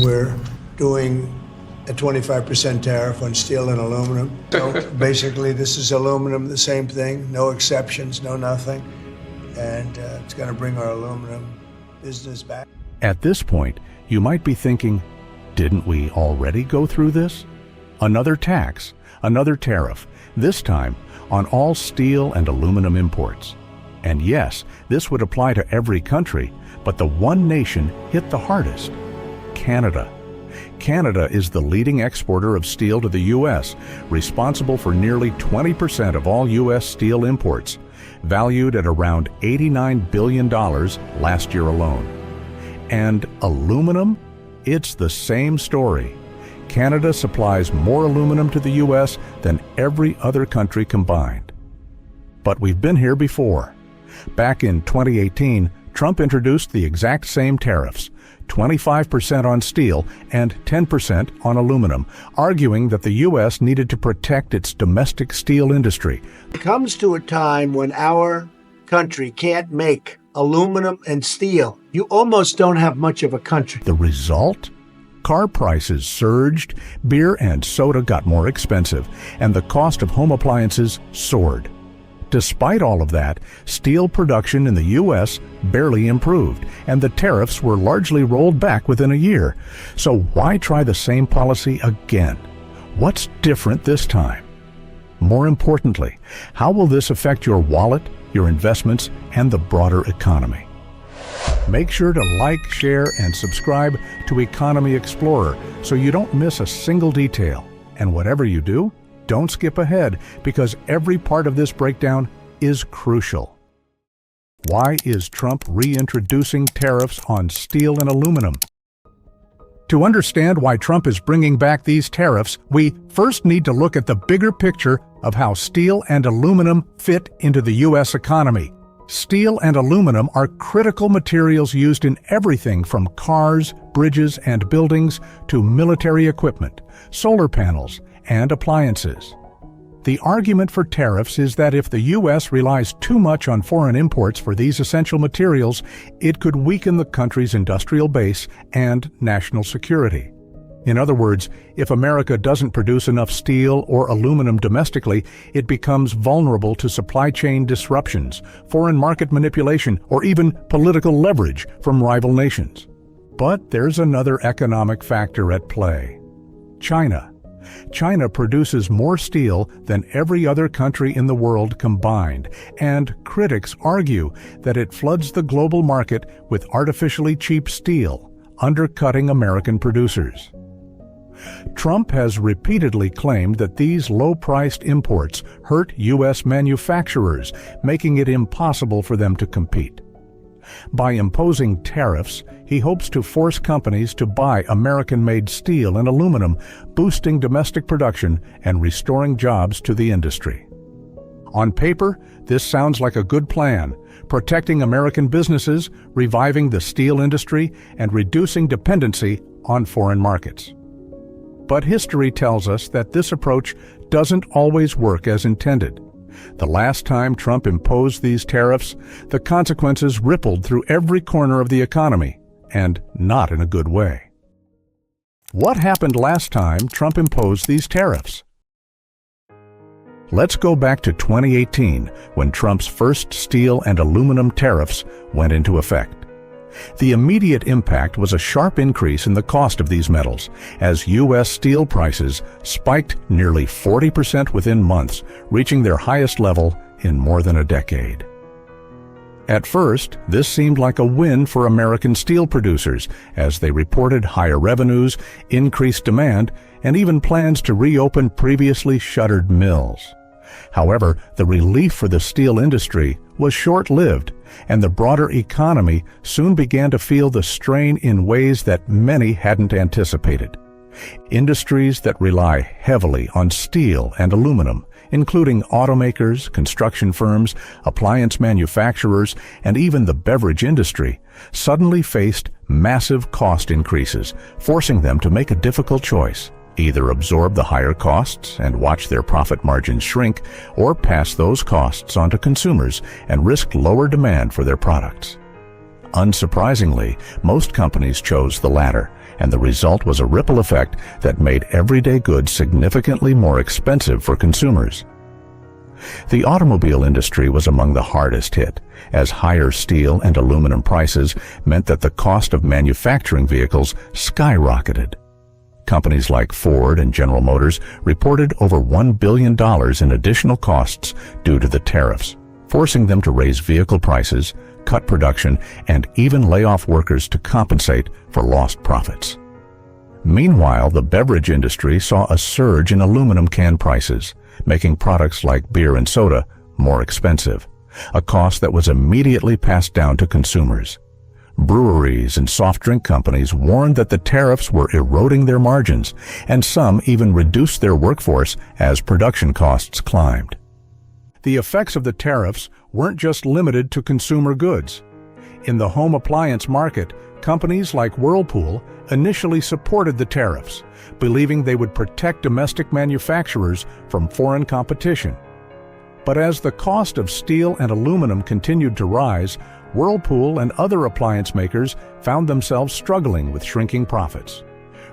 we're doing a 25% tariff on steel and aluminum. So basically, this is aluminum, the same thing, no exceptions, no nothing. And it's going to bring our aluminum business back. At this point, you might be thinking, didn't we already go through this? Another tax, another tariff, this time on all steel and aluminum imports. And yes, this would apply to every country, but the one nation hit the hardest: Canada. Canada is the leading exporter of steel to the U.S., responsible for nearly 20% of all U.S. steel imports, valued at around $89 billion last year alone. And aluminum? It's the same story. Canada supplies more aluminum to the U.S. than every other country combined. But we've been here before. Back in 2018, Trump introduced the exact same tariffs, 25% on steel and 10% on aluminum, arguing that the U.S. needed to protect its domestic steel industry. It comes to a time when our country can't make aluminum and steel. You almost don't have much of a country. The result? Car prices surged, beer and soda got more expensive, and the cost of home appliances soared. Despite all of that, steel production in the U.S. barely improved, and the tariffs were largely rolled back within a year. So why try the same policy again? What's different this time? More importantly, how will this affect your wallet, your investments, and the broader economy? Make sure to like, share, and subscribe to Economy Explorer so you don't miss a single detail. And whatever you do, don't skip ahead, because every part of this breakdown is crucial. Why is Trump reintroducing tariffs on steel and aluminum? To understand why Trump is bringing back these tariffs, we first need to look at the bigger picture of how steel and aluminum fit into the U.S. economy. Steel and aluminum are critical materials used in everything from cars, bridges, and buildings to military equipment, solar panels, and appliances. The argument for tariffs is that if the U.S. relies too much on foreign imports for these essential materials, it could weaken the country's industrial base and national security. In other words, if America doesn't produce enough steel or aluminum domestically, it becomes vulnerable to supply chain disruptions, foreign market manipulation, or even political leverage from rival nations. But there's another economic factor at play: China. China produces more steel than every other country in the world combined, and critics argue that it floods the global market with artificially cheap steel, undercutting American producers. Trump has repeatedly claimed that these low-priced imports hurt U.S. manufacturers, making it impossible for them to compete. By imposing tariffs, he hopes to force companies to buy American-made steel and aluminum, boosting domestic production and restoring jobs to the industry. On paper, this sounds like a good plan, protecting American businesses, reviving the steel industry, and reducing dependency on foreign markets. But history tells us that this approach doesn't always work as intended. The last time Trump imposed these tariffs, the consequences rippled through every corner of the economy, and not in a good way. What happened last time Trump imposed these tariffs? Let's go back to 2018, when Trump's first steel and aluminum tariffs went into effect. The immediate impact was a sharp increase in the cost of these metals, as U.S. steel prices spiked nearly 40% within months, reaching their highest level in more than a decade. At first, this seemed like a win for American steel producers, as they reported higher revenues, increased demand, and even plans to reopen previously shuttered mills. However, the relief for the steel industry was short-lived, and the broader economy soon began to feel the strain in ways that many hadn't anticipated. Industries that rely heavily on steel and aluminum, including automakers, construction firms, appliance manufacturers, and even the beverage industry, suddenly faced massive cost increases, forcing them to make a difficult choice: either absorb the higher costs and watch their profit margins shrink, or pass those costs on to consumers and risk lower demand for their products. Unsurprisingly, most companies chose the latter, and the result was a ripple effect that made everyday goods significantly more expensive for consumers. The automobile industry was among the hardest hit, as higher steel and aluminum prices meant that the cost of manufacturing vehicles skyrocketed. Companies like Ford and General Motors reported over $1 billion in additional costs due to the tariffs, forcing them to raise vehicle prices, cut production, and even lay off workers to compensate for lost profits. Meanwhile, the beverage industry saw a surge in aluminum can prices, making products like beer and soda more expensive, a cost that was immediately passed down to consumers. Breweries and soft drink companies warned that the tariffs were eroding their margins, and some even reduced their workforce as production costs climbed. The effects of the tariffs weren't just limited to consumer goods. In the home appliance market, companies like Whirlpool initially supported the tariffs, believing they would protect domestic manufacturers from foreign competition. But as the cost of steel and aluminum continued to rise, Whirlpool and other appliance makers found themselves struggling with shrinking profits.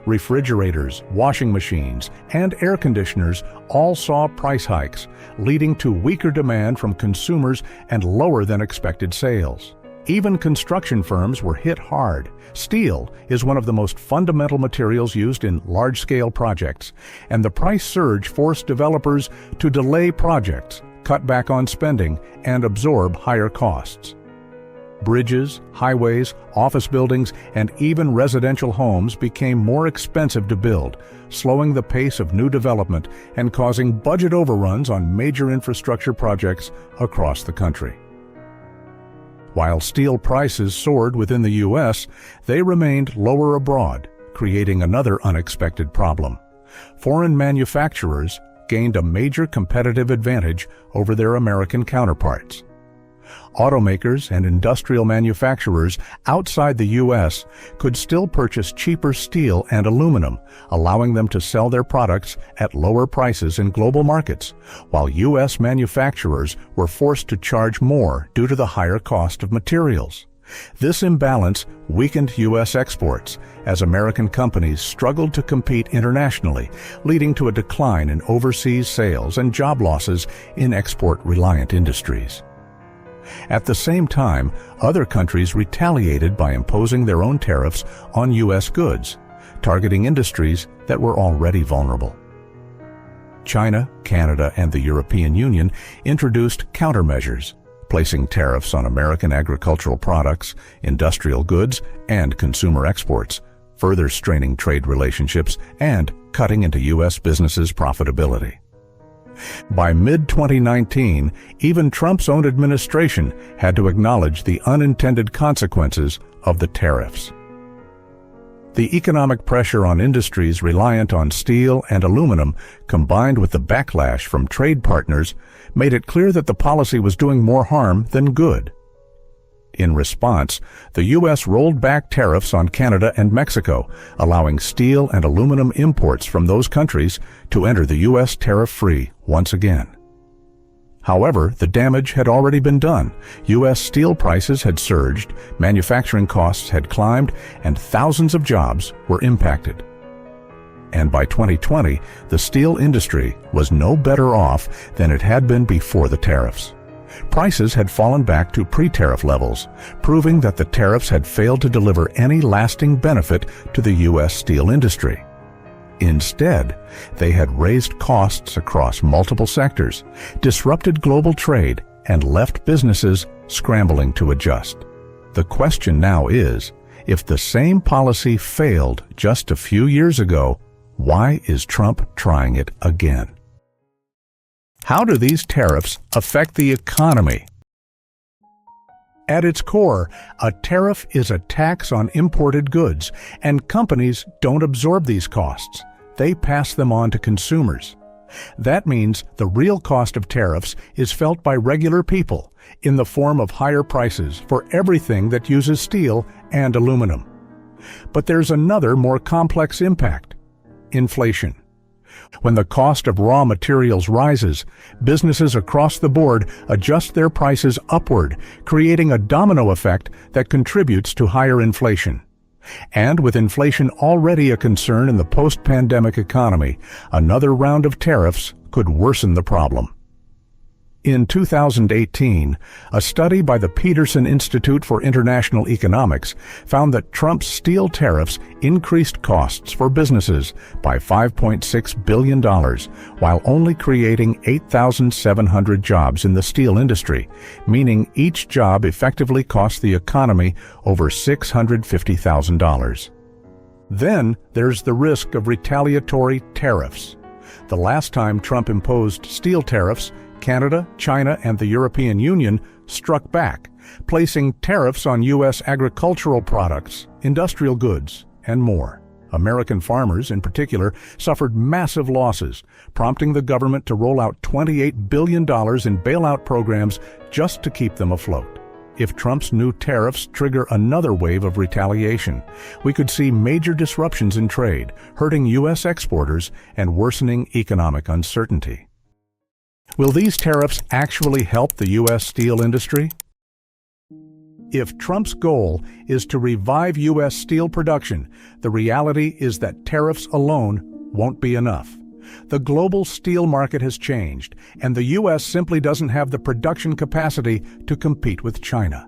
Refrigerators, washing machines, and air conditioners all saw price hikes, leading to weaker demand from consumers and lower than expected sales. Even construction firms were hit hard. Steel is one of the most fundamental materials used in large-scale projects, and the price surge forced developers to delay projects, cut back on spending, and absorb higher costs. Bridges, highways, office buildings, and even residential homes became more expensive to build, slowing the pace of new development and causing budget overruns on major infrastructure projects across the country. While steel prices soared within the U.S., they remained lower abroad, creating another unexpected problem. Foreign manufacturers gained a major competitive advantage over their American counterparts. Automakers and industrial manufacturers outside the U.S. could still purchase cheaper steel and aluminum, allowing them to sell their products at lower prices in global markets, while U.S. manufacturers were forced to charge more due to the higher cost of materials. This imbalance weakened U.S. exports as American companies struggled to compete internationally, leading to a decline in overseas sales and job losses in export-reliant industries. At the same time, other countries retaliated by imposing their own tariffs on U.S. goods, targeting industries that were already vulnerable. China, Canada, and the European Union introduced countermeasures, placing tariffs on American agricultural products, industrial goods, and consumer exports, further straining trade relationships and cutting into U.S. businesses' profitability. By mid-2019, even Trump's own administration had to acknowledge the unintended consequences of the tariffs. The economic pressure on industries reliant on steel and aluminum, combined with the backlash from trade partners, made it clear that the policy was doing more harm than good. In response, the U.S. rolled back tariffs on Canada and Mexico, allowing steel and aluminum imports from those countries to enter the U.S. tariff-free once again. However, the damage had already been done. U.S. steel prices had surged, manufacturing costs had climbed, and thousands of jobs were impacted. And by 2020, the steel industry was no better off than it had been before the tariffs. Prices had fallen back to pre-tariff levels, proving that the tariffs had failed to deliver any lasting benefit to the U.S. steel industry. Instead, they had raised costs across multiple sectors, disrupted global trade, and left businesses scrambling to adjust. The question now is, if the same policy failed just a few years ago, why is Trump trying it again? How do these tariffs affect the economy? At its core, a tariff is a tax on imported goods, and companies don't absorb these costs. They pass them on to consumers. That means the real cost of tariffs is felt by regular people in the form of higher prices for everything that uses steel and aluminum. But there's another more complex impact: inflation. When the cost of raw materials rises, businesses across the board adjust their prices upward, creating a domino effect that contributes to higher inflation. And with inflation already a concern in the post-pandemic economy, another round of tariffs could worsen the problem. In 2018, a study by the Peterson Institute for International Economics found that Trump's steel tariffs increased costs for businesses by $5.6 billion, while only creating 8,700 jobs in the steel industry, meaning each job effectively cost the economy over $650,000. Then there's the risk of retaliatory tariffs. The last time Trump imposed steel tariffs, Canada, China, and the European Union struck back, placing tariffs on U.S. agricultural products, industrial goods, and more. American farmers, in particular, suffered massive losses, prompting the government to roll out $28 billion in bailout programs just to keep them afloat. If Trump's new tariffs trigger another wave of retaliation, we could see major disruptions in trade, hurting U.S. exporters and worsening economic uncertainty. Will these tariffs actually help the U.S. steel industry? If Trump's goal is to revive U.S. steel production, the reality is that tariffs alone won't be enough. The global steel market has changed, and the U.S. simply doesn't have the production capacity to compete with China.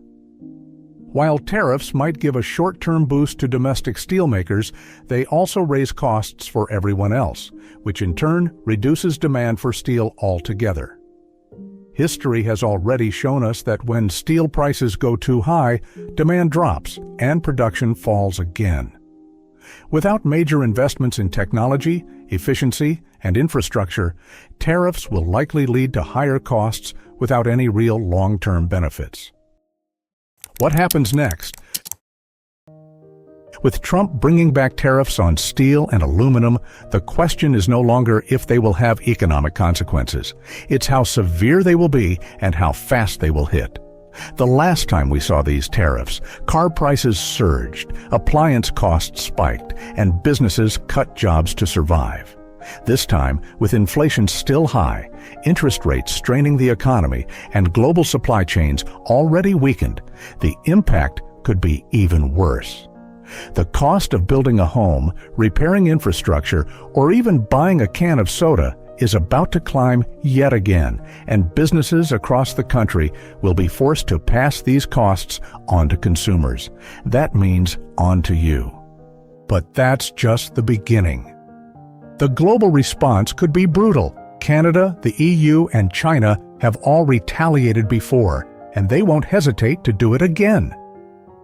While tariffs might give a short-term boost to domestic steelmakers, they also raise costs for everyone else, which in turn reduces demand for steel altogether. History has already shown us that when steel prices go too high, demand drops and production falls again. Without major investments in technology, efficiency, and infrastructure, tariffs will likely lead to higher costs without any real long-term benefits. What happens next? With Trump bringing back tariffs on steel and aluminum, the question is no longer if they will have economic consequences. It's how severe they will be and how fast they will hit. The last time we saw these tariffs, car prices surged, appliance costs spiked, and businesses cut jobs to survive. This time, with inflation still high, interest rates straining the economy, and global supply chains already weakened, the impact could be even worse. The cost of building a home, repairing infrastructure, or even buying a can of soda is about to climb yet again, and businesses across the country will be forced to pass these costs on to consumers. That means on to you. But that's just the beginning. The global response could be brutal. Canada, the EU, and China have all retaliated before, and they won't hesitate to do it again.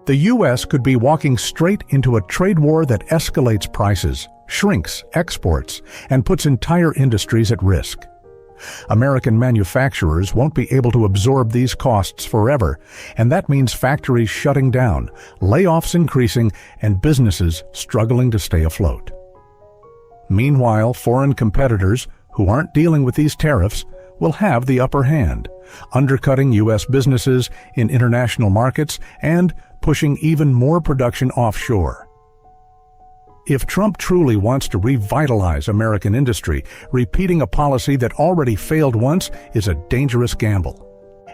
The U.S. could be walking straight into a trade war that escalates prices, shrinks exports, and puts entire industries at risk. American manufacturers won't be able to absorb these costs forever, and that means factories shutting down, layoffs increasing, and businesses struggling to stay afloat. Meanwhile, foreign competitors, who aren't dealing with these tariffs, will have the upper hand, undercutting U.S. businesses in international markets and pushing even more production offshore. If Trump truly wants to revitalize American industry, repeating a policy that already failed once is a dangerous gamble.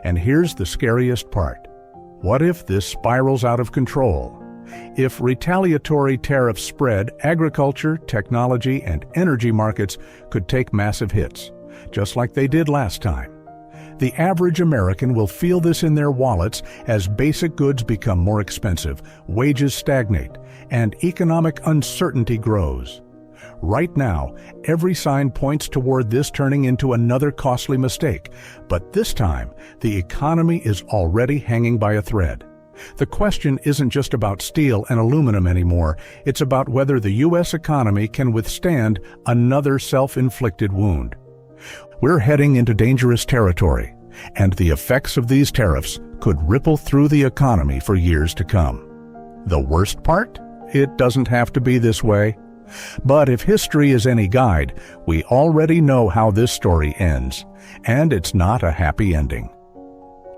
And here's the scariest part. What if this spirals out of control? If retaliatory tariffs spread, agriculture, technology, and energy markets could take massive hits, just like they did last time. The average American will feel this in their wallets as basic goods become more expensive, wages stagnate, and economic uncertainty grows. Right now, every sign points toward this turning into another costly mistake, but this time, the economy is already hanging by a thread. The question isn't just about steel and aluminum anymore, it's about whether the U.S. economy can withstand another self-inflicted wound. We're heading into dangerous territory, and the effects of these tariffs could ripple through the economy for years to come. The worst part? It doesn't have to be this way. But if history is any guide, we already know how this story ends, and it's not a happy ending.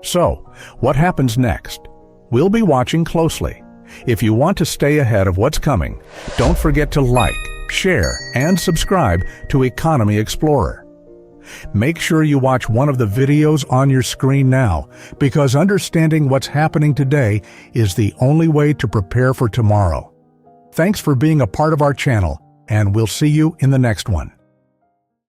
So, what happens next? We'll be watching closely. If you want to stay ahead of what's coming, don't forget to like, share, and subscribe to Economy Explorer. Make sure you watch one of the videos on your screen now, because understanding what's happening today is the only way to prepare for tomorrow. Thanks for being a part of our channel, and we'll see you in the next one.